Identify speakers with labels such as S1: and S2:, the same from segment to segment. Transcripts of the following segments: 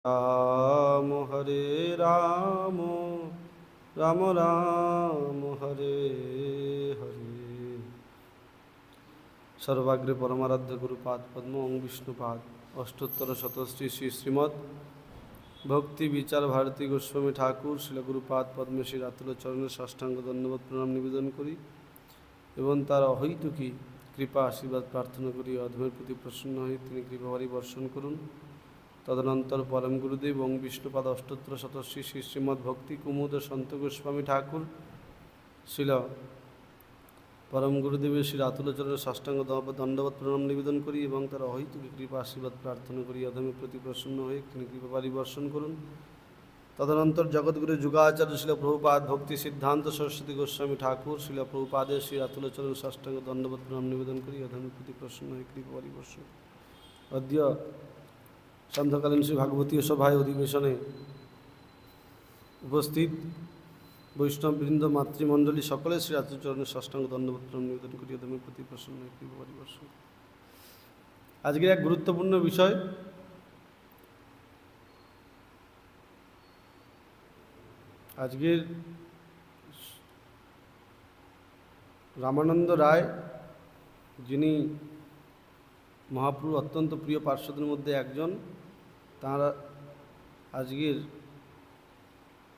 S1: রাম হরে রাম রাম রাম হরে হরে। সর্বাগ্রে পরমারাধ্য গুরুপাদ পদ্ম ওং বিষ্ণুপাদ অষ্টোত্তর শতশ্রী শ্রী শ্রীমৎ ভক্তি বিচার ভারতী গোস্বামী ঠাকুর শিল গুরুপাদ পদ্মশ্রী রাতুল চরণের ষষ্ঠাঙ্গ ধন্যবাদ প্রণাম নিবেদন করি এবং তার অহৈতুকী কৃপা আশীর্বাদ প্রার্থনা করি। অধমের প্রতি প্রসন্ন হয়ে তিনি কৃপাবারি বর্ষণ করুন। তদনন্তর পরম গুরুদেব ওং বিষ্ণুপাদ অষ্টোত্তর শতশ্রী শ্রী শ্রীমৎ ভক্তি কুমুদ সন্ত গোস্বামী ঠাকুর শিল পরম গুরুদেবের শ্রী রাতুলচরণের ষষ্ঠাঙ্গ দণ্ডবত প্রণাম নিবেদন করি এবং তার অহৈতুকী কৃপা আশীর্বাদ প্রার্থনা করি। অধমের প্রতি প্রসন্ন হয়ে তিনি কৃপাবারি বর্ষণ করুন। তদনন্তর জগৎগুরু যুগাচার্য শিল প্রভুপাদ ভক্তি সিদ্ধান্ত সরস্বতী গোস্বামী ঠাকুর শিল প্রভুপাদের শ্রী রাতুলচরণ ষষ্ঠাঙ্গ দণ্ডবত প্রণাম নিবেদন করি। অধমের প্রতি প্রসন্ন হয়ে কৃপাবারি বর্ষণ। অদ্য সান্ধ্যকালীন শ্রী ভাগবতীয় সভায় অধিবেশনে উপস্থিত বৈষ্ণববৃন্দ মাতৃমণ্ডলী সকলে শ্রী রাতুলচরণের ষষ্ঠাঙ্গ দণ্ডবত প্রণাম নিবেদন করি। অধমের প্রতি প্রসন্ন হয়ে কৃপাবারি বর্ষণ। আজকের এক গুরুত্বপূর্ণ বিষয়, আজকের রামানন্দ রায়, যিনি মহাপ্রভুর অত্যন্ত প্রিয় পার্শ্বদের মধ্যে একজন, তাঁর আজকের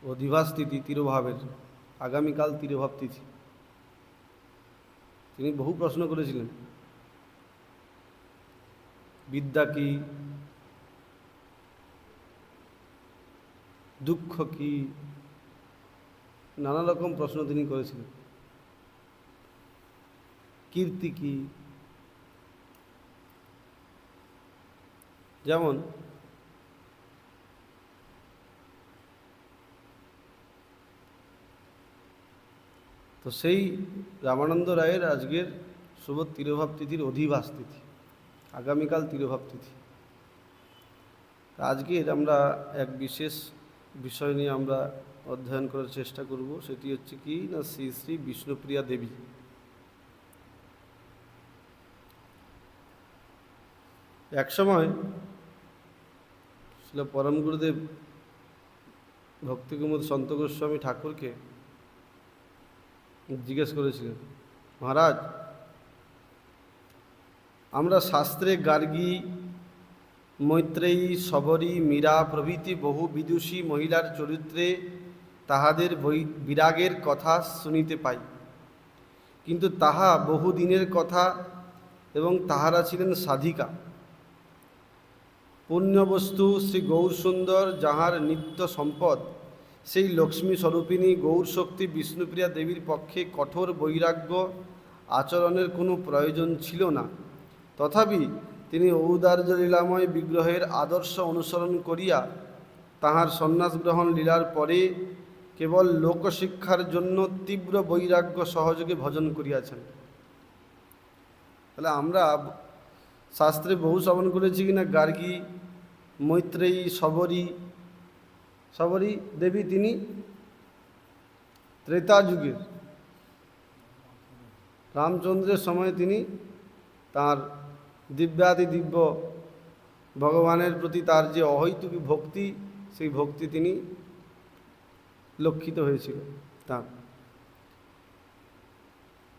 S1: অধিবাস তিথি তিরোভাবের, আগামীকাল তিরোভাব তিথি। তিনি বহু প্রশ্ন করেছিলেন, বিদ্যা কি, দুঃখ কি, নানা রকম প্রশ্ন তিনি করেছিলেন। কীর্তি কি, যেমন তো সেই রামানন্দ রায়ের আজকের শুভ তিরোভাব তিথির অধিবাস তিথি, আগামীকাল তিরোভাব তিথি। আজকের আমরা এক বিশেষ বিষয় নিয়ে আমরা অধ্যয়ন করার চেষ্টা করব। সেটি হচ্ছে কি না, শ্রী শ্রী বিষ্ণুপ্রিয়া দেবী। একসময় ছিল পরম গুরুদেব ভক্তিকুমুদ সন্ত গোস্বামী ঠাকুরকে জিজ্ঞেস করেছিলেন, মহারাজ, আমরা শাস্ত্রে গার্গী, মৈত্রেয়ী, শবরী, মীরা প্রভৃতি বহু বিদুষী মহিলার চরিত্রে তাহাদের বিরাগের কথা শুনিতে পাই, কিন্তু তাহা বহুদিনের কথা এবং তাহারা ছিলেন সাধিকা। পুণ্যবস্তু শ্রী গৌরসুন্দর যাহার নিত্য সম্পদ, সেই লক্ষ্মী স্বরূপিণী গৌরশক্তি বিষ্ণুপ্রিয়া দেবীর পক্ষে কঠোর বৈরাগ্য আচরণের কোনো প্রয়োজন ছিল না। তথাপি তিনি ঔদার্য লীলাময় বিগ্রহের আদর্শ অনুসরণ করিয়া তাহার সন্ন্যাস গ্রহণ লীলার পরে কেবল লোকশিক্ষার জন্য তীব্র বৈরাগ্য সহযোগে ভজন করিয়াছেন। তাহলে আমরা শাস্ত্রে বহু শ্রবণ করেছি কিনা, গার্গী, মৈত্রেয়ী, শবরী দেবী তিনি ত্রেতা যুগের রামচন্দ্রের সময় তিনি তাঁর দিব্যাতি দিব্য ভগবানের প্রতি তার যে অহৈতুকী ভক্তি, সেই ভক্তি তিনি লক্ষিত হয়েছিল তাঁর।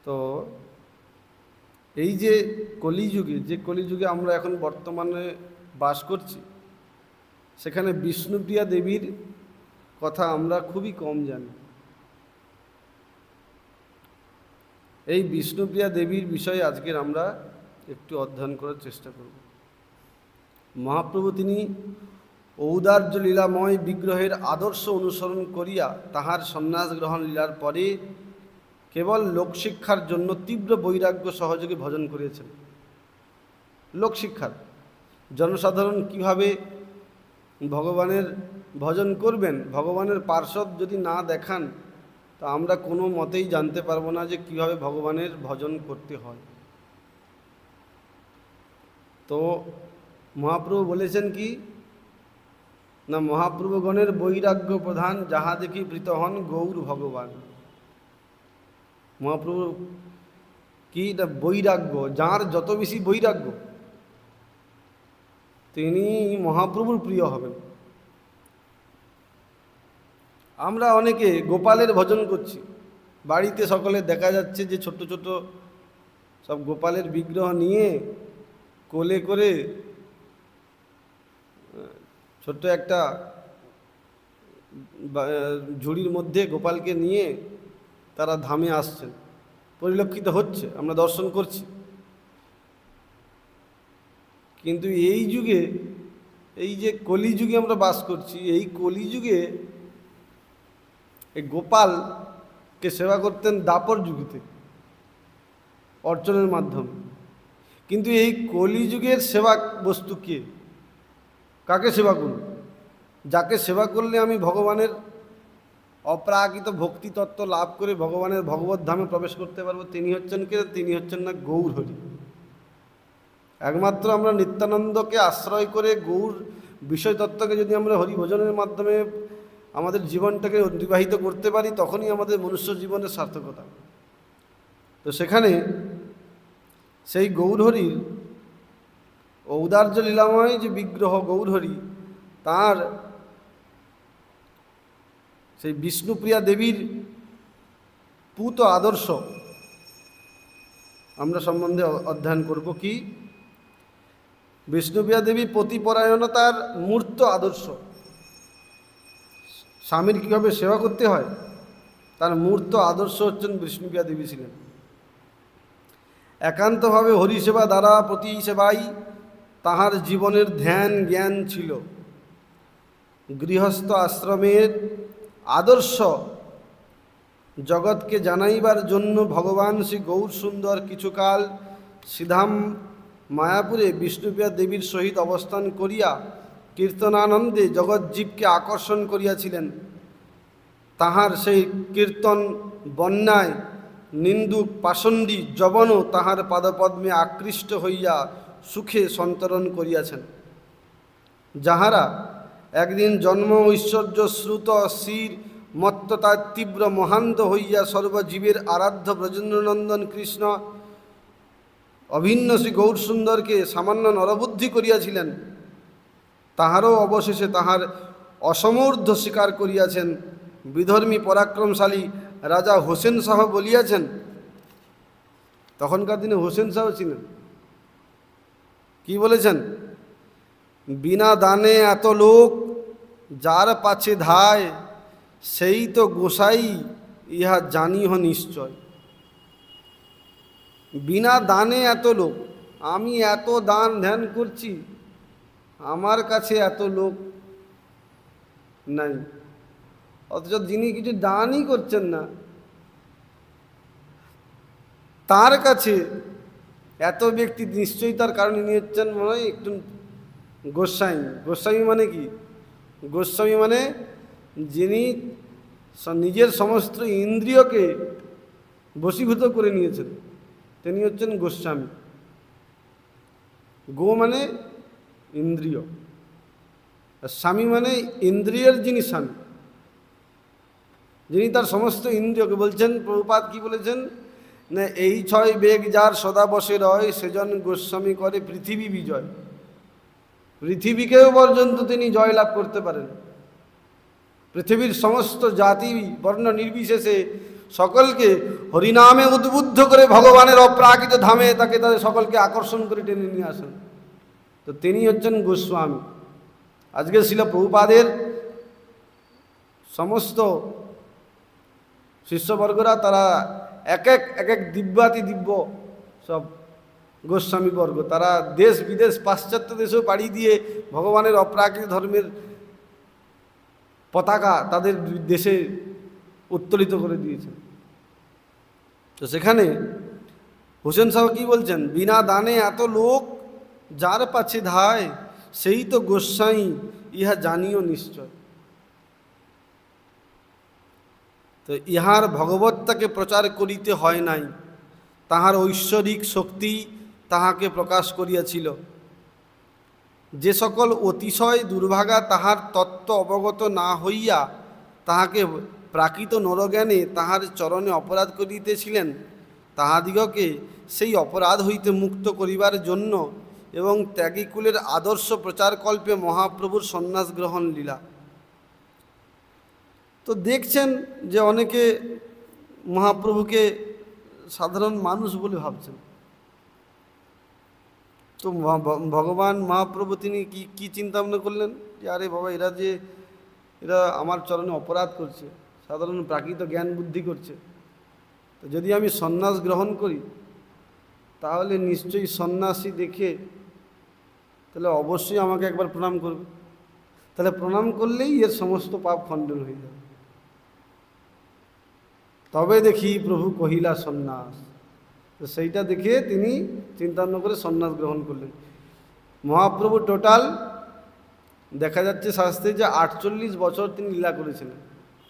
S1: তো এই যে কলিযুগে আমরা এখন বর্তমানে বাস করছি, সেখানে বিষ্ণুপ্রিয়া দেবীর কথা আমরা খুবই কম জানি। এই বিষ্ণুপ্রিয়া দেবীর বিষয়ে আজকের আমরা একটু অধ্যয়ন করার চেষ্টা করব। মহাপ্রভু তিনি ঔদার্য লীলাময় বিগ্রহের আদর্শ অনুসরণ করিয়া তাহার সন্ন্যাস গ্রহণ লীলার পরে কেবল লোকশিক্ষার জন্য তীব্র বৈরাগ্য সহযোগে ভজন করিয়েছেন। লোকশিক্ষার, জনসাধারণ কিভাবে ভগবানের ভজন করবেন, ভগবানের পার্শ্বদ যদি না দেখান, তা আমরা কোনো মতেই জানতে পারবো না যে কিভাবে ভগবানের ভজন করতে হয়। তো মহাপ্রভু বলেছেন কি না, মহাপ্রভুগণের বৈরাগ্য প্রধান, যাহা দেখি প্রীত হন গৌর ভগবান। মহাপ্রভু কি না, বৈরাগ্য, যার যত বেশি বৈরাগ্য তিনি মহাপ্রভুর প্রিয় হবেন। আমরা অনেকে গোপালের ভজন করছি, বাড়িতে সকলে দেখা যাচ্ছে যে ছোট ছোট সব গোপালের বিগ্রহ নিয়ে কোলে করে ছোট্ট একটা ঝুড়ির মধ্যে গোপালকে নিয়ে তারা ধামে আসছেন, পরিলক্ষিত হচ্ছে, আমরা দর্শন করছি। কিন্তু এই যুগে, এই যে কলিযুগে আমরা বাস করছি, এই কলিযুগে এই গোপালকে সেবা করতেন দাপর যুগেতে অর্চনের মাধ্যমে। কিন্তু এই কলিযুগের সেবা বস্তু কে? কাকে সেবা করব? যাকে সেবা করলে আমি ভগবানের অপ্রাকৃত ভক্তি তত্ত্ব লাভ করে ভগবানের ভগবত ধামে প্রবেশ করতে পারবো, তিনি হচ্ছেন কে? তিনি হচ্ছেন না গৌর হরি। একমাত্র আমরা নিত্যানন্দকে আশ্রয় করে গৌর বিষয় তত্ত্বকে যদি আমরা হরিভজনের মাধ্যমে আমাদের জীবনটাকে অতিবাহিত করতে পারি, তখনই আমাদের মনুষ্য জীবনের সার্থকতা। তো সেখানে সেই গৌরহরির ঔদার্য লীলাময় যে বিগ্রহ গৌরহরি, তার সেই বিষ্ণুপ্রিয়া দেবীর পূত আদর্শ আমরা সম্বন্ধে অধ্যয়ন করব। কি? বিষ্ণুপ্রিয়া দেবী পতিপরায়ণতার মূর্ত আদর্শ। স্বামীর কীভাবে সেবা করতে হয় তার মূর্ত আদর্শ হচ্ছেন বিষ্ণুপ্রিয়া দেবী ছিলেন। একান্তভাবে হরিসেবা দ্বারা প্রতি সেবাই তাহার জীবনের ধ্যান জ্ঞান ছিল। গৃহস্থ আশ্রমের আদর্শ জগৎকে জানাইবার জন্য ভগবান শ্রী গৌর সুন্দর কিছুকাল শ্রীধাম মায়াপুরে বিষ্ণুপ্রিয়া দেবীর সহিত অবস্থান করিয়া কীর্তনানন্দে জগৎজীবকে আকর্ষণ করিয়াছিলেন। তাহার সেই কীর্তন বন্যায় নিন্দুক পাষণ্ডী যবনও তাহার পাদপদ্মে আকৃষ্ট হইয়া সুখে সন্তরণ করিয়াছেন। যাহারা একদিন জন্ম ঐশ্বর্য শ্রুত শির মত্ততার তীব্র মহান্ত হইয়া সর্বজীবের আরাধ্য ব্রজেন্দ্রনন্দন কৃষ্ণ অভিন্ন শ্রী গৌর সুন্দরকে সামান্য নরবুদ্ধি করিয়াছিলেন, তাহারও অবশেষে তাহার অসমর্থ স্বীকার করিয়াছেন। বিধর্মী পরাক্রমশালী রাজা হোসেন শাহ বলিয়াছেন, তখনকার দিনে হোসেন শাহ ছিলেন, কি বলেছেন? বিনা দানে এত লোক যার পাছে ধায়, সেই তো গোসাই ইহা জানিহ নিশ্চয়। বিনা দানে এত লোক, আমি এত দান ধ্যান করছি, আমার কাছে এত লোক নাই। অথচ যিনি কিছু দানই করছেন না, তার কাছে এত ব্যক্তি, নিশ্চয়ই তার কারণ ইনি হচ্ছেন মনে হয় একটু গোস্বামী। গোস্বামী মানে কি? গোস্বামী মানে যিনি নিজের সমস্ত ইন্দ্রিয়কে বশীভূত করে নিয়েছেন, তিনি হচ্ছেন গোস্বামী। গো মানে ইন্দ্রিয়, আর স্বামী মানে ইন্দ্রিয়ের যিনি স্বামী, যিনি তার সমস্ত ইন্দ্রিয়কে। বলছেন প্রভুপাদ কি বলেছেন না, এই ছয় বেগ যার সদা বসে রয়, সেজন গোস্বামী করে পৃথিবী বিজয়। পৃথিবীকেও পর্যন্ত তিনি জয়লাভ করতে পারেন। পৃথিবীর সমস্ত জাতি বর্ণ নির্বিশেষে সকলকে হরিনামে উদ্বুদ্ধ করে ভগবানের অপ্রাকৃত ধামে তাকে তাদের সকলকে আকর্ষণ করে টেনে নিয়ে আসেন। তো তিনি হচ্ছেন গোস্বামী। আজকে ছিল প্রভুপাদের সমস্ত শিষ্যবর্গরা, তারা এক এক দিব্যাতি দিব্য সব গোস্বামীবর্গ, তারা দেশ বিদেশ পাশ্চাত্য দেশেও পাড়ি দিয়ে ভগবানের অপ্রাকৃত ধর্মের পতাকা তাদের দেশে উত্তোলিত করে দিয়েছেন। তো সেখানে হোসেন শাহ কি বলছেন? বিনা দানে এত লোক যার পাছে ধায়, সেই তো গোস্বাই ইহা জানিও নিশ্চয়। তো ইহার ভগবত্তাকে প্রচার করিতে হয় নাই, তাহার ঐশ্বরিক শক্তি তাহাকে প্রকাশ করিয়াছিল। যে সকল অতিশয় দুর্ভাগা তাহার তত্ত্ব অবগত না হইয়া তাহাকে প্রাকৃত নরজ্ঞানে তাহার চরণে অপরাধ করিতেছিলেন, তাহাদিগকে সেই অপরাধ হইতে মুক্ত করিবার জন্য এবং ত্যাগীকুলের আদর্শ প্রচারকল্পে মহাপ্রভুর সন্ন্যাস গ্রহণ লীলা। তো দেখছেন যে অনেকে মহাপ্রভুকে সাধারণ মানুষ বলে ভাবছেন। তো ভগবান মহাপ্রভু তিনি কি চিন্তা ভাবনা করলেন যে আরে বাবা, এরা আমার চরণে অপরাধ করছে, সাধারণ প্রাকৃত জ্ঞান বুদ্ধি করছে, তো যদি আমি সন্ন্যাস গ্রহণ করি তাহলে নিশ্চয়ই সন্ন্যাসী দেখে তাহলে অবশ্যই আমাকে একবার প্রণাম করবে, তাহলে প্রণাম করলেই এর সমস্ত পাপ খণ্ডন হয়ে যাবে। তবে দেখি প্রভু কহিলা সন্ন্যাস, তো সেইটা দেখে তিনি চিন্তা ভাবনা করে সন্ন্যাস গ্রহণ করলেন। মহাপ্রভু টোটাল দেখা যাচ্ছে শাস্ত্রে যে 48 বছর তিনি লীলা করেছিলেন।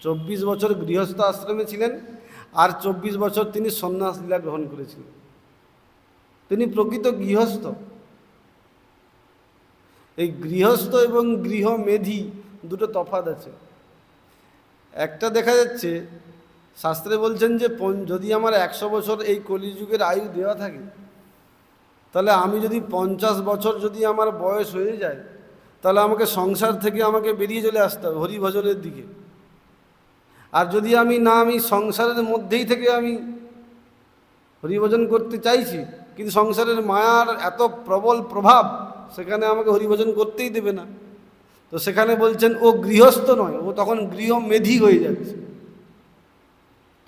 S1: 24 বছর গৃহস্থ আশ্রমে ছিলেন আর 24 বছর তিনি সন্ন্যাস লীলা গ্রহণ করেছিলেন। তিনি প্রকৃত গৃহস্থ। এই গৃহস্থ এবং গৃহমেধি দুটো তফাৎ আছে। একটা দেখা যাচ্ছে শাস্ত্রে বলছেন যে যদি আমার 100 বছর এই কলিযুগের আয়ু দেওয়া থাকে, তাহলে আমি যদি 50 বছর যদি আমার বয়স হয়ে যায়, তাহলে আমাকে সংসার থেকে আমাকে বেরিয়ে চলে আসতে হবে হরিভজনের দিকে। আর যদি আমি সংসারের মধ্যেই থেকে আমি হরিভজন করতে চাইছি, কিন্তু সংসারের মায়ার এত প্রবল প্রভাব, সেখানে আমাকে হরিভজন করতেই দেবে না। তো সেখানে বলছেন ও গৃহস্থ নয়, ও তখন গৃহমেধি হয়ে যাচ্ছে।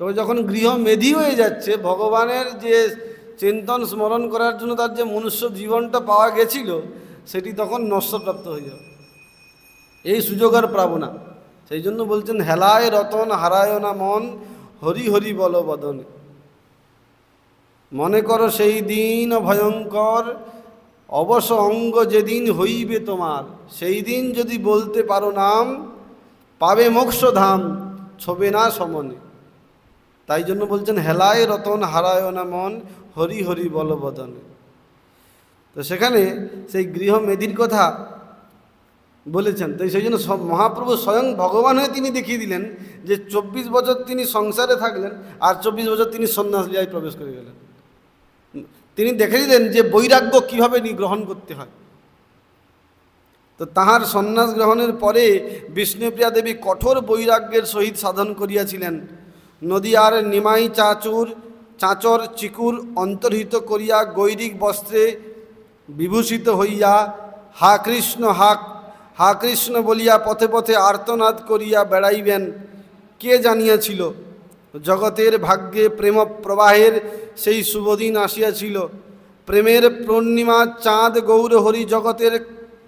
S1: তবে যখন গৃহমেধি হয়ে যাচ্ছে, ভগবানের যে চিন্তন স্মরণ করার জন্য তার যে মনুষ্য জীবনটা পাওয়া গেছিল, সেটি তখন নষ্টপ্রাপ্ত হয়ে যাবে, এই সুযোগ আর পাবো না। সেই জন্য বলছেন হেলায় রতন হারায় না মন, হরি হরি বল বদনে। মনে করো সেই দিন ভয়ঙ্কর, অবশ্য অঙ্গ যেদিন হইবে তোমার, সেই দিন যদি বলতে পারো নাম, পাবে মোক্ষধাম ছবে না সমনে। তাই জন্য বলছেন হেলায় রতন হারায় না মন, হরি হরি বল বদনে। তো সেখানে সেই গৃহমেধির কথা বলেছেন। তো সেই জন্য মহাপ্রভু স্বয়ং ভগবান হয়ে তিনি দেখিয়ে দিলেন যে 24 বছর তিনি সংসারে থাকলেন আর 24 বছর তিনি সন্ন্যাস লীলায় প্রবেশ করে গেলেন। তিনি দেখে দিলেন যে বৈরাগ্য কীভাবে গ্রহণ করতে হয়। তো তাহার সন্ন্যাস গ্রহণের পরে বিষ্ণুপ্রিয়া দেবী কঠোর বৈরাগ্যের সহিত সাধন করিয়াছিলেন। নদীয়ার নিমাই চাঁচর চিকুর অন্তর্হিত করিয়া গৈরিক বস্ত্রে বিভূষিত হইয়া হা কৃষ্ণ বলিয়া পথে পথে আর্তনাদ করিয়া বেড়াইবেন। কে জানিয়াছিল জগতের ভাগ্যে প্রেম প্রবাহের সেই শুভদিন আসিয়াছিল। প্রেমের পূর্ণিমা চাঁদ গৌর হরি জগতের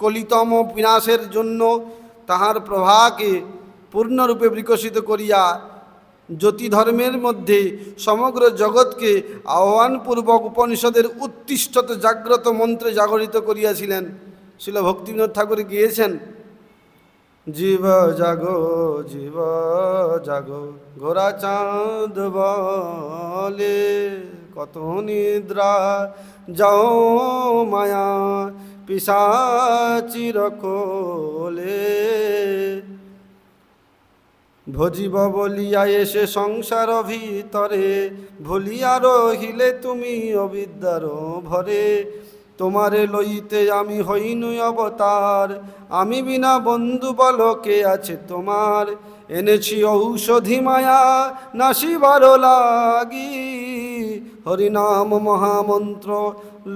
S1: কলিতম বিনাশের জন্য তাহার প্রভাকে পূর্ণরূপে বিকশিত করিয়া জ্যোতি ধর্মের মধ্যে সমগ্র জগৎকে আহ্বানপূর্বক উপনিষদের উত্তিষ্ঠত জাগ্রত মন্ত্রে জাগরিত করিয়াছিলেন। শিল ভক্তিবিনোদ ঠাকুর গিয়েছেন, জীব জাগো ঘোরা চাঁদ বলে, কত নিদ্রা যাও মায়া পিশাচির কোলে। ভজিব বলিয়া এসে সংসার ভিতরে, ভুলিয়া রহিলে তুমি অবিদ্যার ভরে। তোমারে লইতে আমি হইনু অবতার, আমি বিনা বন্ধু বল কে আছে তোমার। এনেছি ঔষধি মায়া নাশিবার লাগি, হরিনাম মহামন্ত্র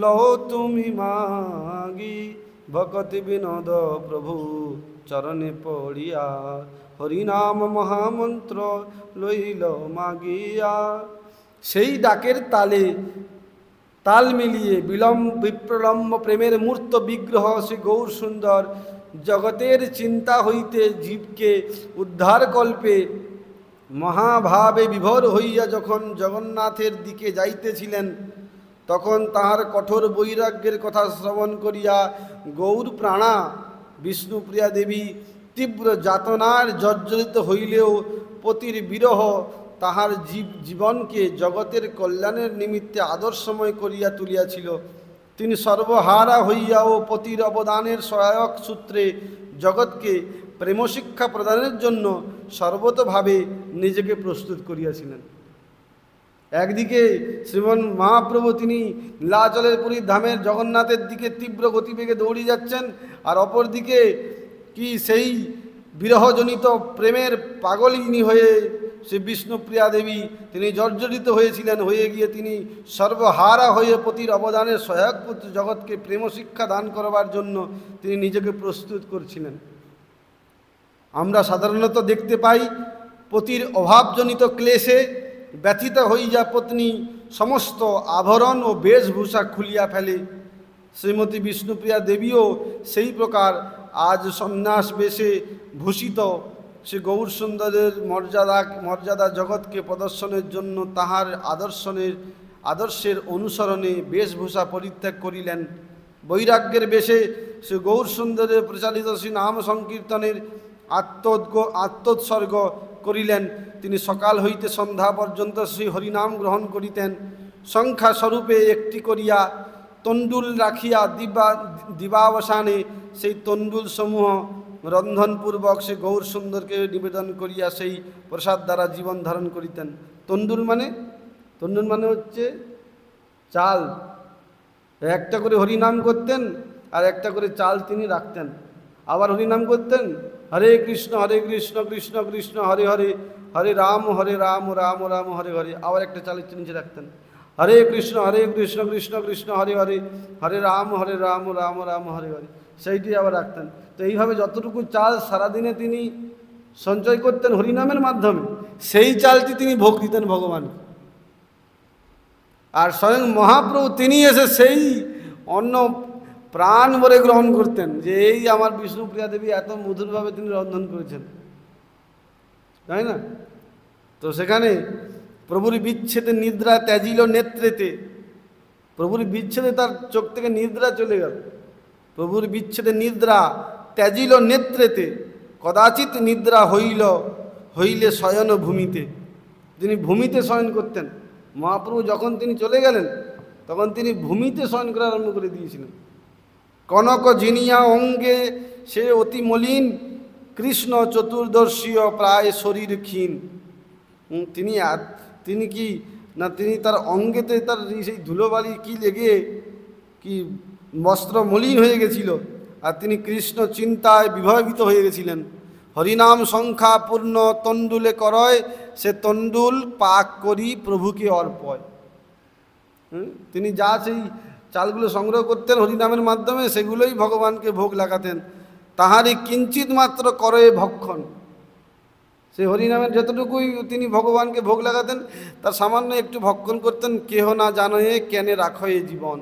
S1: লও তুমি মাগি। ভকতি বিনোদ প্রভু চরণে পড়িয়া, হরিনাম মহামন্ত্র লইল মাগিয়া। সেই ডাকের তালে তাল মিলিয়ে বিপ্রলম্ব প্রেমের মূর্ত বিগ্রহ শ্রী গৌর সুন্দর জগতের চিন্তা হইতে জীবকে উদ্ধার কল্পে মহাভাবে বিভোর হইয়া যখন জগন্নাথের দিকে যাইতেছিলেন, তখন তাহার কঠোর বৈরাগ্যের কথা শ্রবণ করিয়া গৌর প্রাণা বিষ্ণুপ্রিয়া দেবী তীব্র যাতনার জর্জরিত হইলেও পতির বিরহ তাহার জীবনকে জগতের কল্যাণের নিমিত্তে আদর্শময় করিয়া তুলিয়াছিল। তিনি সর্বহারা হইয়া ও পতির অবদানের সহায়ক সূত্রে জগৎকে প্রেমশিক্ষা প্রদানের জন্য সর্বতোভাবে নিজেকে প্রস্তুত করিয়াছিলেন। একদিকে শ্রীমন মহাপ্রভু তিনি নীলাচলের পুরী ধামের জগন্নাথের দিকে তীব্র গতিবেগে দৌড়িয়ে যাচ্ছেন, আর অপরদিকে কি সেই বিরহজনিত প্রেমের পাগলিনী হয়ে সে বিষ্ণুপ্রিয়া দেবী তিনি জর্জরিত হয়েছিলেন, হয়ে গিয়ে তিনি সর্বহারা হয়ে পতির অবদানের সহায়ক পুত্র জগৎকে প্রেম শিক্ষা দান করবার জন্য তিনি নিজেকে প্রস্তুত করছিলেন। আমরা সাধারণত দেখতে পাই পতির অভাবজনিত ক্লেশে ব্যথিত হইয়া পত্নী সমস্ত আভরণ ও বেশভূষা খুলিয়া ফেলে। শ্রীমতী বিষ্ণুপ্রিয়া দেবীও সেই প্রকার আজ সন্ন্যাস বেশে ভূষিত সে গৌরসুন্দরের মর্যাদা জগৎকে প্রদর্শনের জন্য তাহার আদর্শের অনুসরণে বেশভূষা পরিত্যাগ করিলেন। বৈরাগ্যের বেশে সে গৌরসুন্দরের প্রচালিত শ্রী নাম সংকীর্তনের আত্মোৎসর্গ করিলেন। তিনি সকাল হইতে সন্ধ্যা পর্যন্ত শ্রী হরিনাম গ্রহণ করিতেন। সংখ্যা স্বরূপে একটি করিয়া তণ্ডুল রাখিয়া দিবাবসানে সেই তণ্ডুল সমূহ রন্ধনপূর্বক সে গৌরসুন্দরকে নিবেদন করিয়া সেই প্রসাদ দ্বারা জীবন ধারণ করিতেন। তণ্ডুল মানে হচ্ছে চাল। একটা করে হরিনাম করতেন আর একটা করে চাল তিনি রাখতেন। আবার হরিনাম করতেন, হরে কৃষ্ণ কৃষ্ণ কৃষ্ণ হরে হরে, হরে রাম রাম রাম হরে হরে। আবার একটা চালের নিচে রাখতেন, হরে কৃষ্ণ কৃষ্ণ কৃষ্ণ হরে হরে, হরে রাম রাম রাম হরে হরে। সেইটি আবার রাখতেন। তো এইভাবে যতটুকু চাল সারাদিনে তিনি সঞ্চয় করতেন হরিনামের মাধ্যমে, সেই চালটি তিনি ভোগ দিতেন ভগবানকে। আর স্বয়ং মহাপ্রভু তিনি এসে সেই অন্ন প্রাণ ভরে গ্রহণ করতেন, যে এই আমার বিষ্ণুপ্রিয়া দেবী এত মধুরভাবে তিনি রন্ধন করেছেন, তাই না? তো সেখানে প্রভুর বিচ্ছেদে নিদ্রা ত্যাজিল নেত্রেতে, প্রভুর বিচ্ছেদে তার চোখ থেকে নিদ্রা চলে গেল। প্রভুর বিচ্ছেদে নিদ্রা ত্যাজিল নেত্রেতে, কদাচিৎ নিদ্রা হইলে শয়ন ভূমিতে। তিনি ভূমিতে শয়ন করতেন। মহাপ্রভু যখন তিনি চলে গেলেন তখন তিনি ভূমিতে শয়ন করা আরম্ভ করে দিয়েছিলেন। কনক জিনিয়া অঙ্গে সে অতি মলিন, কৃষ্ণ চতুর্দর্শীয় প্রায় শরীর ক্ষীণ। তিনি কি না, তিনি তার অঙ্গেতে তার সেই ধুলোবালি কি লেগে কি বস্ত্র মলিন হয়ে গেছিল, আর তিনি কৃষ্ণ চিন্তায় বিভবিত হয়ে গেছিলেন। হরিনাম সংখ্যা পূর্ণ তণ্ডুলে করয়, সে তণ্ডুল পাক করি প্রভুকে অর্পয়। তিনি যা সেই চালগুলো সংগ্রহ করতেন হরিনামের মাধ্যমে, সেগুলোই ভগবানকে ভোগ লাগাতেন। তাহারই কিঞ্চিত মাত্র করে ভক্ষণ। সেই হরিনামের যতটুকুই তিনি ভগবানকে ভোগ লাগাতেন তার সামান্য একটু ভক্ষণ করতেন। কেহ না জানে কেনে রাখো এ জীবন।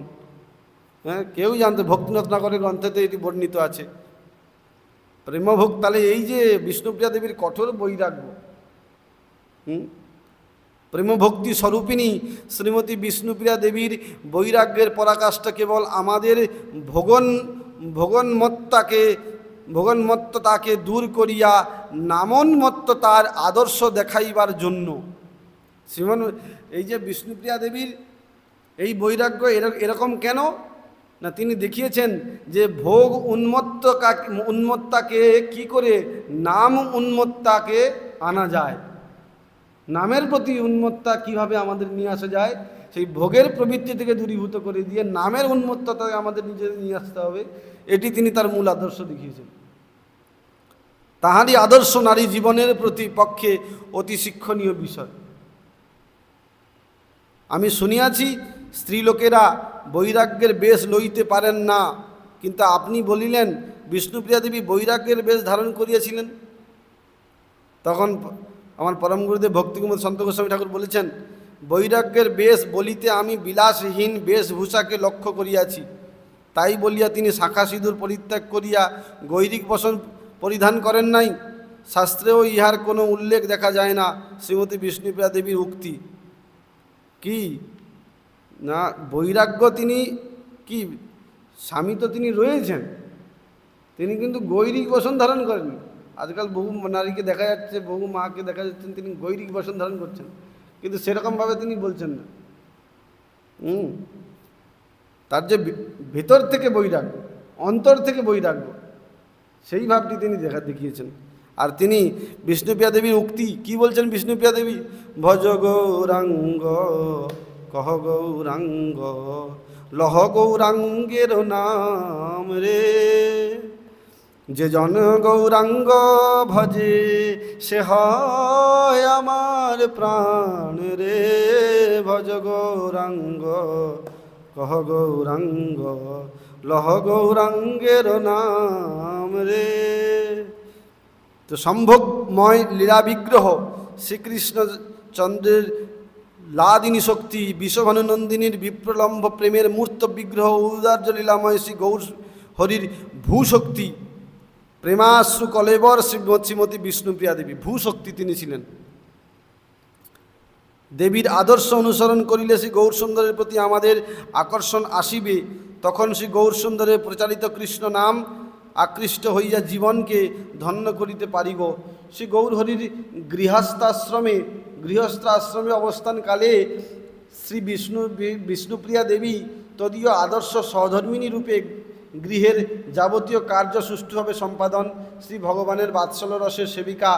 S1: হ্যাঁ, কেউ জানতো, ভক্তিরত্নাকরের গ্রন্থেতে এটি বর্ণিত আছে। প্রেমভোগ। তাহলে এই যে বিষ্ণুপ্রিয়া দেবীর কঠোর বৈরাগ্য, প্রেমভক্তি স্বরূপিণী শ্রীমতী বিষ্ণুপ্রিয়া দেবীর বৈরাগ্যের পরাকাষ্ঠা কেবল আমাদের ভোগন্মত্ততাকে দূর করিয়া নামন্মত্ততার আদর্শ দেখাইবার জন্য। এই যে বিষ্ণুপ্রিয়া দেবীর এই বৈরাগ্য এরকম কেন না, তিনি দেখিয়েছেন যে ভোগ উন্মত্তাকে কি করে নাম উন্মত্তাকে আনা যায়, নামের প্রতি উন্মত্তা কিভাবে আমাদের নিয়ে আসা যায়, সেই ভোগের প্রবৃত্তি থেকে দূরীভূত করে দিয়ে নামের উন্মত্ততাকে আমাদের নিজেদের নিয়ে আসতে হবে। এটি তিনি তার মূল আদর্শ দেখিয়েছেন। তাহারই আদর্শ নারী জীবনের প্রতি পক্ষে অতি শিক্ষণীয় বিষয়। আমি শুনিয়াছি স্ত্রীলোকেরা বৈরাগ্যের বেশ লইতে পারেন না, কিন্তু আপনি বলিলেন বিষ্ণুপ্রিয়া দেবী বৈরাগ্যের বেশ ধারণ করিয়াছিলেন। তখন আমার পরম গুরুদেব ভক্তিকুমার সন্ত গোস্বামী ঠাকুর বলেছেন, বৈরাগ্যের বেশ বলিতে আমি বিলাসহীন বেশভূষাকে লক্ষ্য করিয়াছি। তাই বলিয়া তিনি শাখা সিঁদুর পরিত্যাগ করিয়া গৈরিক বসন পরিধান করেন নাই। শাস্ত্রেও ইহার কোনো উল্লেখ দেখা যায় না। শ্রীমতী বিষ্ণুপ্রিয়া দেবীর উক্তি কি না, বৈরাগ্য তিনি কি স্বামী তো তিনি রয়েছেন, তিনি কিন্তু গৈরিক বসন ধারণ করেন। আজকাল বহু নারীকে দেখা যাচ্ছে, বহু মাকে দেখা যাচ্ছে তিনি গৈরিক বসন ধারণ করছেন, কিন্তু সেরকমভাবে তিনি বলছেন না। তার যে ভেতর থেকে বৈরাগ্য, অন্তর থেকে বৈরাগ্য, সেই ভাবটি তিনি দেখিয়েছেন। আর তিনি বিষ্ণুপ্রিয়া দেবীর উক্তি কি বলছেন? বিষ্ণুপ্রিয়া দেবী ভজ গৌরাঙ্গ কহ গৌরাঙ্গ লহ গৌরাঙ্গের নাম রে, যে জন গৌরাঙ্গ ভজে সে হয় আমার প্রাণ রে, ভজ গৌরাঙ্গ কহ গৌরাঙ্গ লহ গৌরাঙ্গের নাম রে। তো সম্ভোগময় লীলা বিগ্রহ শ্রীকৃষ্ণ চন্দ্রের লাদিনী শক্তি, বিশ্বভানুনন্দিনীর বিপ্রলম্ব প্রেমের মূর্ত বিগ্রহ, উদার্য লীলাময় শ্রী গৌর হরির ভূশক্তি, প্রেমাশ্রু কলেবর শ্রীমতী বিষ্ণুপ্রিয়া দেবী ভূশক্তি তিনি ছিলেন। দেবীর আদর্শ অনুসরণ করিলে শ্রী গৌরসুন্দরের প্রতি আমাদের আকর্ষণ আসিবে। তখন শ্রী গৌরসুন্দরের প্রচারিত কৃষ্ণ নাম আকৃষ্ট হইয়া জীবনকে ধন্য করিতে পারিব। শ্রী গৌরহরির গৃহস্থাশ্রমে অবস্থানকালে শ্রী বিষ্ণুপ্রিয়া দেবী তদীয় আদর্শ সহধর্মিণী রূপে গৃহের যাবতীয় কার্য সুষ্ঠুভাবে সম্পাদন, শ্রী ভগবানের বাৎসল্য রসের সেবিকা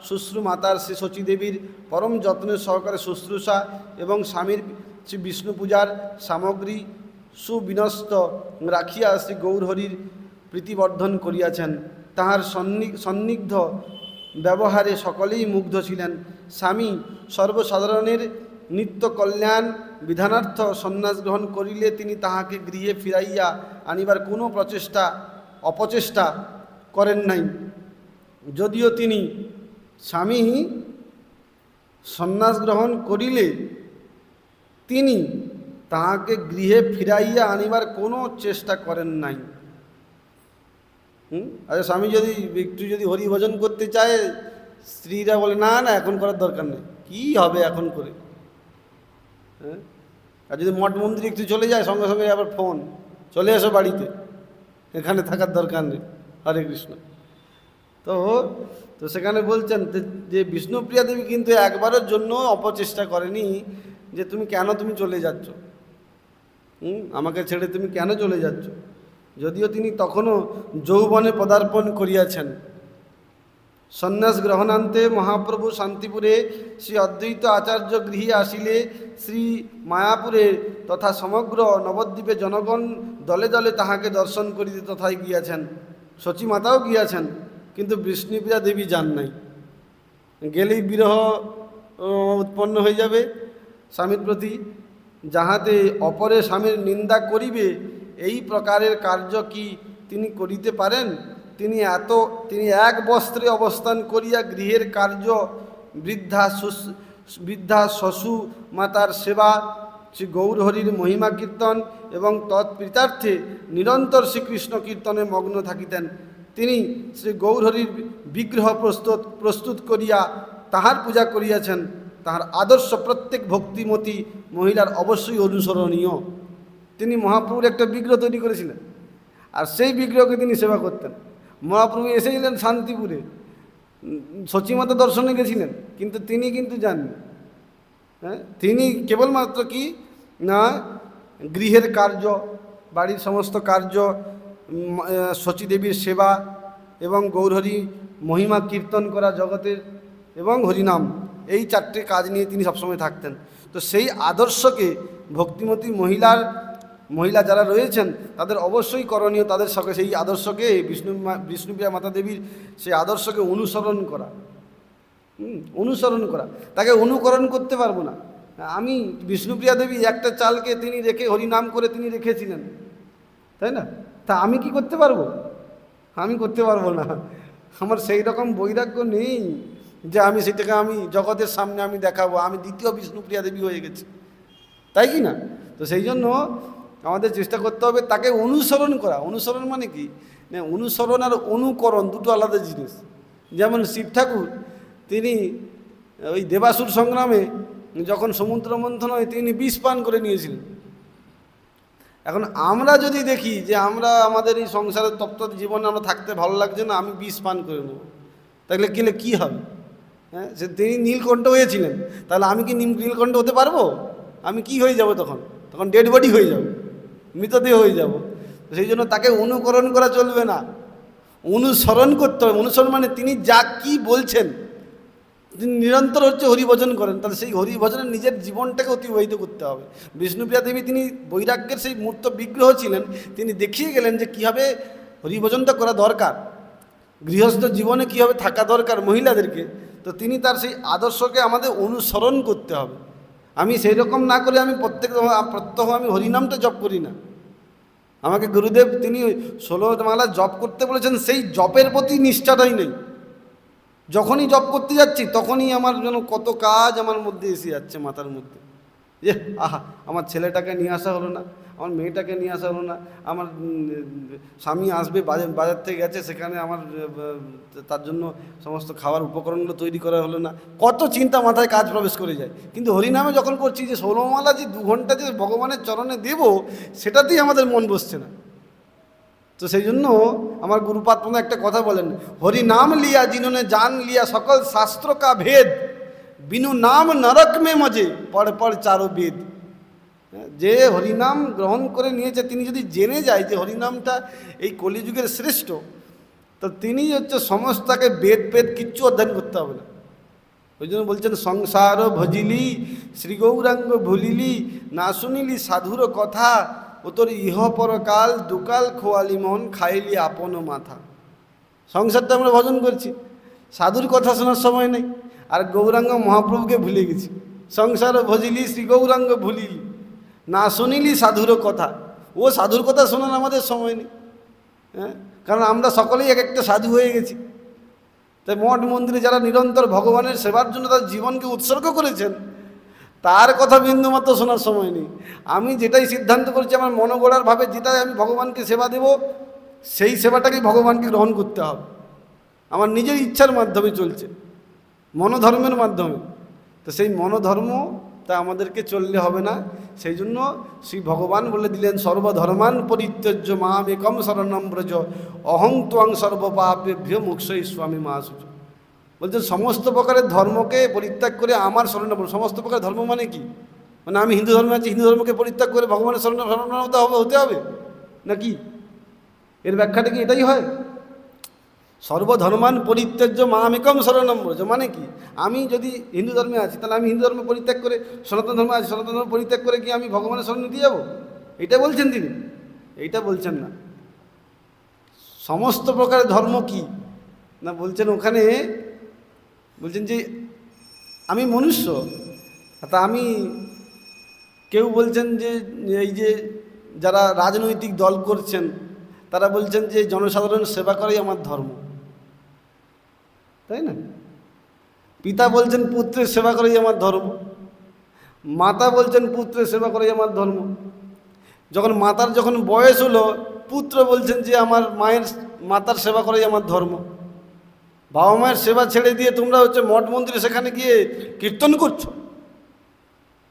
S1: শুশ্রু মাতার শ্রী শচীদেবীর পরম যত্নের সহকারে শুশ্রূষা এবং স্বামীর শ্রী বিষ্ণু পূজার সামগ্রী সুবিন্যস্ত রাখিয়া শ্রী গৌরহরির প্রীতিবর্ধন করিয়াছেন। তাহার সন্নিগ্ধ ব্যবহারে সকলেই মুগ্ধ ছিলেন। স্বামী সর্বসাধারণের নিত্য কল্যাণ বিধানার্থ সন্ন্যাস গ্রহণ করিলে তিনি তাহাকে গৃহে ফিরাইয়া আনিবার কোনো অপচেষ্টা করেন নাই। যদিও তিনি স্বামী সন্ন্যাস গ্রহণ করিলে তিনি তাহাকে গৃহে ফিরাইয়া আনিবার কোনো চেষ্টা করেন নাই। আচ্ছা, স্বামী যদি হরিভজন করতে চায়, স্ত্রীরা বলে না না এখন করার দরকার নেই, কী হবে এখন করে। হ্যাঁ, আর যদি মঠ মন্দিরে একটু চলে যায় সঙ্গে সঙ্গে আবার ফোন, চলে এসো বাড়িতে, এখানে থাকার দরকার নেই, হরে কৃষ্ণ। তো সেখানে বলছেন যে বিষ্ণুপ্রিয়া দেবী কিন্তু একবারের জন্য অপচেষ্টা করেনি যে তুমি চলে যাচ্ছ, আমাকে ছেড়ে তুমি কেন চলে যাচ্ছ। যদিও তিনি তখনও যৌবনে পদার্পণ করিয়াছেন। সন্ন্যাস গ্রহণান্তে মহাপ্রভু শান্তিপুরে শ্রী অদ্বৈত আচার্য গৃহে আসিলে শ্রী মায়াপুরে তথা সমগ্র নবদ্বীপে জনগণ দলে দলে তাহাকে দর্শন করিতে তথায় গিয়াছেন। শচী মাতাও গিয়াছেন, কিন্তু বিষ্ণুপ্রিয়া দেবী যান নাই। গেলেই বিরহ উৎপন্ন হয়ে যাবে স্বামীর প্রতি, যাহাতে অপরে স্বামীর নিন্দা করিবে এই প্রকারের কার্য কি তিনি করিতে পারেন। তিনি এক বস্ত্রে অবস্থান করিয়া গৃহের কার্য, বৃদ্ধা শশু মাতার সেবা, শ্রী গৌরহরির মহিমা কীর্তন এবং তৎপ্রীতার্থে নিরন্তর শ্রীকৃষ্ণ কীর্তনে মগ্ন থাকিতেন। তিনি শ্রী গৌরহরির বিগ্রহ প্রস্তুত করিয়া তাহার পূজা করিয়াছেন। তাহার আদর্শ প্রত্যেক ভক্তিমতী মহিলার অবশ্যই অনুসরণীয়। তিনি মহাপ্রভুর একটা বিগ্রহ তৈরি করেছিলেন, আর সেই বিগ্রহকে তিনি সেবা করতেন। মহাপ্রভু এসেছিলেন শান্তিপুরে, শচীমাতা দর্শনে গেছিলেন, কিন্তু তিনি যাননি। হ্যাঁ, তিনি কেবলমাত্র কি না গৃহের কার্য, বাড়ির সমস্ত কার্য, শচীদেবীর সেবা এবং গৌরহরি মহিমা কীর্তন করা জগতের এবং হরিনাম, এই চারটে কাজ নিয়ে তিনি সবসময় থাকতেন। তো সেই আদর্শকে ভক্তিমতী মহিলা যারা রয়েছেন তাদের অবশ্যই করণীয়, তাদের সঙ্গে সেই আদর্শকে বিষ্ণুপ্রিয়া মাতা দেবীর সেই আদর্শকে অনুসরণ করা। তাকে অনুকরণ করতে পারবো না আমি। বিষ্ণুপ্রিয়া দেবী একটা চালকে তিনি রেখে হরিনাম করে তিনি রেখেছিলেন, তাই না? তা আমি কি করতে পারবো? আমি করতে পারবো না। আমার সেই রকম বৈরাগ্য নেই যে সেটাকে জগতের সামনে দেখাবো আমি দ্বিতীয় বিষ্ণুপ্রিয়া দেবী হয়ে গেছি, তাই কি না? তো সেই জন্য আমাদের চেষ্টা করতে হবে তাকে অনুসরণ করা। অনুসরণ মানে কি না, অনুসরণ আর অনুকরণ দুটো আলাদা জিনিস। যেমন শিব ঠাকুর তিনি ওই দেবাসুর সংগ্রামে যখন সমুদ্র মন্থন হয় তিনি বিষ পান করে নিয়েছিলেন। এখন আমরা যদি দেখি যে আমাদের এই সংসারের তপ্ত জীবনে আমরা থাকতে ভালো লাগছে না, আমি বিষ পান করে নেব, তাহলে কী হবে? হ্যাঁ, তিনি নীলকণ্ঠ হয়েছিলেন, তাহলে আমি কি নীলকণ্ঠ হতে পারবো? আমি কি হয়ে যাব? তখন ডেড বডি হয়ে যাব, মৃতদেহ হয়ে যাব। সেই জন্য তাকে অনুকরণ করা চলবে না, অনুসরণ করতে হবে। অনুসরণ মানে তিনি কি বলছেন, তিনি নিরন্তর হরিভজন করেন, তাহলে সেই হরিভজনে নিজের জীবনটাকে অতিবাহিত করতে হবে। বিষ্ণুপ্রিয়া দেবী তিনি বৈরাগ্যের সেই মূর্ত বিগ্রহ ছিলেন, তিনি দেখিয়ে গেলেন যে কীভাবে হরিভজনটা করা দরকার। গৃহস্থ জীবনে কীভাবে থাকা দরকার মহিলাদেরকে, তো তিনি তার সেই আদর্শকে আমাদের অনুসরণ করতে হবে। আমি সেই রকম না করে আমি প্রত্যহ আমি হরিনামটা জপ করি না। আমাকে গুরুদেব তিনি 16 মালা জপ করতে বলেছেন, সেই জপের প্রতি নিষ্ঠাটাই নেই। যখনই জপ করতে যাচ্ছি তখনই আমার যেন কত কাজ আমার মধ্যে এসে যাচ্ছে মাথার মধ্যে, যে আহা আমার ছেলেটাকে নিয়ে আসা হলো না, আমার মেয়েটাকে নিয়ে আসা হলো না, আমার স্বামী আসবে বাজার থেকে গেছে, সেখানে আমার তার জন্য সমস্ত খাবার উপকরণগুলো তৈরি করা হলো না, কত চিন্তা মাথায় কাজ প্রবেশ করে যায়। কিন্তু হরিনামে যখন করছি যে 16 মালা যে 2 ঘন্টা যে ভগবানের চরণে দেব, সেটাতেই আমাদের মন বসছে না। তো সেই জন্য আমার গুরুপাদ একটা কথা বলেন, হরিনাম লিয়া जिन्होंने जान लिया सकल शास्त्र का भेद, बिनु नाम नरक में मजे पढ़ पढ़ चारों वेद। যে হরিনাম গ্রহণ করে নিয়েছে, তিনি যদি জেনে যায় যে হরিনামটা এই কলিযুগের শ্রেষ্ঠ, তো তিনি হচ্ছে সমস্তাকে বেদ বেদ কিচ্ছু অধ্যয়ন করতে হবে না। ওই জন্য বলছেন, সংসার ভজিলি শ্রী গৌরাঙ্গ ভুলিলি, না শুনিলি সাধুর কথা, ও তোর ইহ পরকাল দুকাল খোয়ালি মন, খাইলি আপন মাথা। সংসারটা আমরা ভজন করছি, সাধুর কথা শোনার সময় নেই, আর গৌরাঙ্গ মহাপ্রভুকে ভুলে গেছি। সংসার ভজিলি শ্রী গৌরাঙ্গ ভুলিলি, না শুনিলি সাধুর কথা। ও সাধুর কথা শোনার আমাদের সময় নেই, হ্যাঁ, কারণ আমরা সকলেই এক একটা সাধু হয়ে গেছি। তাই মঠ মন্দিরে যারা নিরন্তর ভগবানের সেবার জন্য তার জীবনকে উৎসর্গ করেছেন, তার কথা বিন্দুমাত্র শোনার সময় নেই। আমি যেটাই সিদ্ধান্ত করেছি আমার মনোগড়ার ভাবে, যেটাই আমি ভগবানকে সেবা দেব, সেই সেবাটাকেই ভগবানকে গ্রহণ করতে হবে। আমার নিজের ইচ্ছার মাধ্যমে চলছে, মনোধর্মের মাধ্যমে। তো সেই মনোধর্ম তা আমাদেরকে চললে হবে না। সেই জন্য শ্রী ভগবান বলে দিলেন, সর্বধর্মান পরিত্যজ্য মাম একম শরণম ব্রজ, অহং ত্বং সর্বপাপেভ্যো মোক্ষয়িষ্যামি মা শুচ। বলছেন সমস্ত প্রকারের ধর্মকে পরিত্যাগ করে আমার শরণে পড়ো। সমস্ত প্রকার ধর্ম মানে কি? মানে আমি হিন্দু ধর্মে আছি, হিন্দু ধর্মকে পরিত্যাগ করে ভগবানের শরণে হতে হবে নাকি? এর ব্যাখ্যাটা কি এটাই হয়? সর্বধর্মান পরিত্যাজ্য মামেকম শরণম ব্রজ মানে কি? আমি যদি হিন্দু ধর্মে আছি, তাহলে আমি হিন্দু ধর্ম পরিত্যাগ করে সনাতন ধর্মে আছি, সনাতন ধর্ম পরিত্যাগ করে কি আমি ভগবানের শরণে দিয়ে যাবো? এটা বলছেন তিনি? এইটা বলছেন না। সমস্ত প্রকারের ধর্ম কি না বলছেন ওখানে, বলছেন যে আমি মনুষ্য, তা আমি, কেউ বলছেন যে এই যে যারা রাজনৈতিক দল করছেন, তারা বলছেন যে জনসাধারণের সেবা করাই আমার ধর্ম, তাই না? পিতা বলছেন পুত্রের সেবা করাই আমার ধর্ম, মাতা বলছেন পুত্রের সেবা করাই আমার ধর্ম। যখন মাতার যখন বয়স হলো, পুত্র বলছেন যে আমার মাতার সেবা করাই আমার ধর্ম। বাবা মায়ের সেবা ছেড়ে দিয়ে তোমরা হচ্ছে মঠ মন্দিরে সেখানে গিয়ে কীর্তন করছো,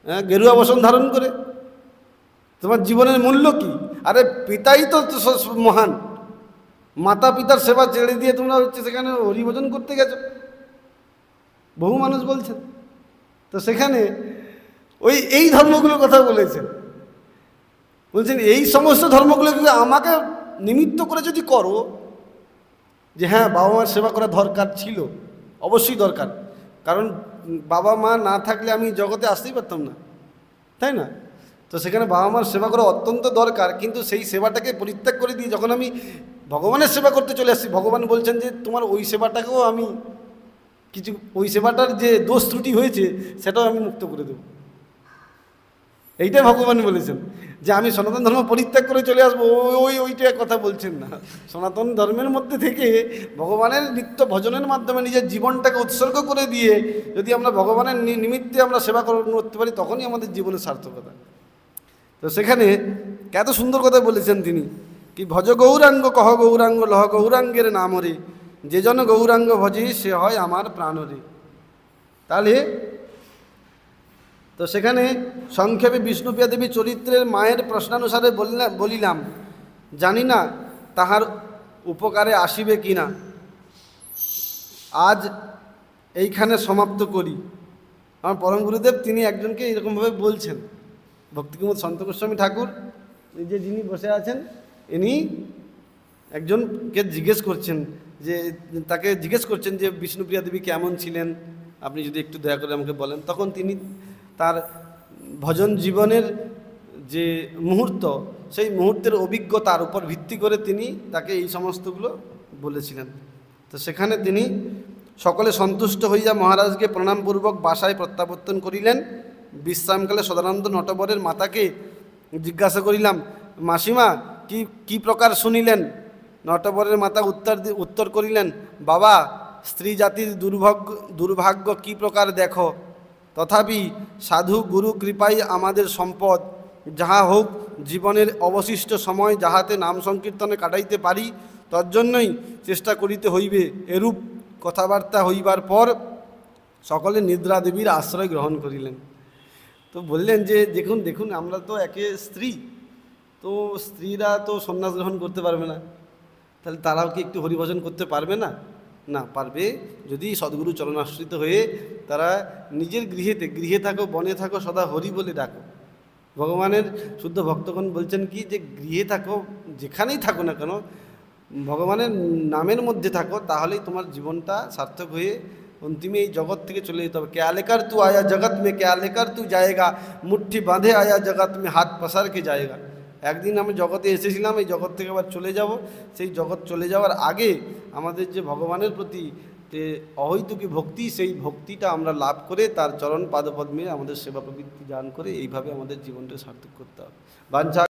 S1: হ্যাঁ, গেরুয়া বসন ধারণ করে। তোমার জীবনের মূল্য কি? আরে পিতাই তো মহান, মাতা পিতার সেবা ছেড়ে দিয়ে তোমরা হচ্ছে সেখানে হরিভজন করতে গেছো, বহু মানুষ বলছেন। তো সেখানে এই ধর্মগুলোর কথা বলেছেন, বলছেন এই সমস্ত ধর্মগুলোকে আমাকে নিমিত্ত করে যদি করো, যে হ্যাঁ বাবা মার সেবা করা দরকার ছিল, অবশ্যই দরকার, কারণ বাবা মা না থাকলে আমি জগতে আসতেই পারতাম না, তাই না? তো সেখানে বাবা মার সেবা করা অত্যন্ত দরকার, কিন্তু সেই সেবাটাকে পরিত্যাগ করে দিয়ে যখন আমি ভগবানের সেবা করতে চলে আসছি, ভগবান বলছেন যে তোমার ওই সেবাটাকেও আমি কিছু, ওই সেবাটার যে দোষ ত্রুটি হয়েছে সেটাও আমি মুক্ত করে দেব। এইটাই ভগবান বলেছেন, যে আমি সনাতন ধর্ম পরিত্যাগ করে চলে আসবো, ওইটা কথা বলছেন না। সনাতন ধর্মের মধ্যে থেকে ভগবানের নিত্য ভজনের মাধ্যমে নিজের জীবনটাকে উৎসর্গ করে দিয়ে যদি আমরা ভগবানের নিমিত্তে আমরা সেবা করতে পারি, তখনই আমাদের জীবনের সার্থকতা। তো সেখানে কত সুন্দর কথা বলেছেন তিনি, কি ভজ গৌরাঙ্গ কহ গৌরাঙ্গ লহ গৌরাঙ্গের নামরে, যে জন গৌরাঙ্গ ভজে সে হয় আমার প্রাণরে। তাহলে তো সেখানে সংক্ষেপে বিষ্ণুপ্রিয়া দেবী চরিত্রের মায়ের প্রশ্নানুসারে বলিলাম, জানি না তাহার উপকারে আসিবে কি না। আজ এইখানে সমাপ্ত করি। আমার পরম গুরুদেব তিনি একজনকে এরকমভাবে বলছেন, ভক্তিকুমুদ সন্ত গোস্বামী ঠাকুর যে যিনি বসে আছেন, ইনি একজনকে জিজ্ঞেস করছেন, যে তাকে জিজ্ঞেস করছেন যে বিষ্ণুপ্রিয়া দেবী কেমন ছিলেন, আপনি যদি একটু দয়া করে আমাকে বলেন। তখন তিনি তার ভজন জীবনের যে মুহূর্ত, সেই মুহূর্তের অভিজ্ঞতার উপর ভিত্তি করে তিনি তাকে এই সমস্তগুলো বলেছিলেন। তো সেখানে তিনি সকলে সন্তুষ্ট হইয়া মহারাজকে প্রণামপূর্বক বাসায় প্রত্যাবর্তন করিলেন। বিশ্রামকালে সদানন্দ নটবরের মাতাকে জিজ্ঞাসা করিলাম, মাসিমা কি কি প্রকার শুনিলেন? নটবরের মাতা উত্তর করিলেন, বাবা, স্ত্রী জাতির দুর্ভাগ্য কি প্রকার দেখো। তথাপি সাধু গুরু কৃপাই আমাদের সম্পদ। যাহা হোক, জীবনের অবশিষ্ট সময় যাহাতে নাম সংকীর্তনে কাটাইতে পারি, তজ্জন্যই চেষ্টা করিতে হইবে। এরূপ কথাবার্তা হইবার পর সকলে নিদ্রা দেবীর আশ্রয় গ্রহণ করিলেন। তো বললেন যে দেখুন আমরা তো একে স্ত্রী, তো স্ত্রীরা তো সন্ন্যাস গ্রহণ করতে পারবে না, তাহলে তারাও কি একটু হরিভজন করতে পারবে না? না, পারবে যদি সদ্গুরু চরণাশ্রিত হয়ে তারা নিজের গৃহে থাকো, বনে থাকো, সদা হরি বলে ডাকো। ভগবানের শুদ্ধ ভক্তগণ বলছেন কি, যে গৃহে থাকো, যেখানেই থাকো না কেন, ভগবানের নামের মধ্যে থাকো, তাহলেই তোমার জীবনটা সার্থক হয়ে অন্তিমে এই জগৎ থেকে চলে যেতে হবে। क्या लेकर तू आया जगत में, क्या लेकर तू जाएगा, মুঠি বাঁধে আয়া জগৎ में, হাত পসার কে जाएगा। একদিন আমি জগতে এসেছিলাম, এই জগৎ থেকে আবার চলে যাব। সেই জগৎ চলে যাওয়ার আগে আমাদের যে ভগবানের প্রতি যে অহৈতুকী ভক্তি, সেই ভক্তিটা আমরা লাভ করে তার চরণ পাদপদ্মে আমাদের সেবা প্রবৃত্তি দান করে এইভাবে আমাদের জীবনটা সার্থক করতে হবে। বাঞ্ছা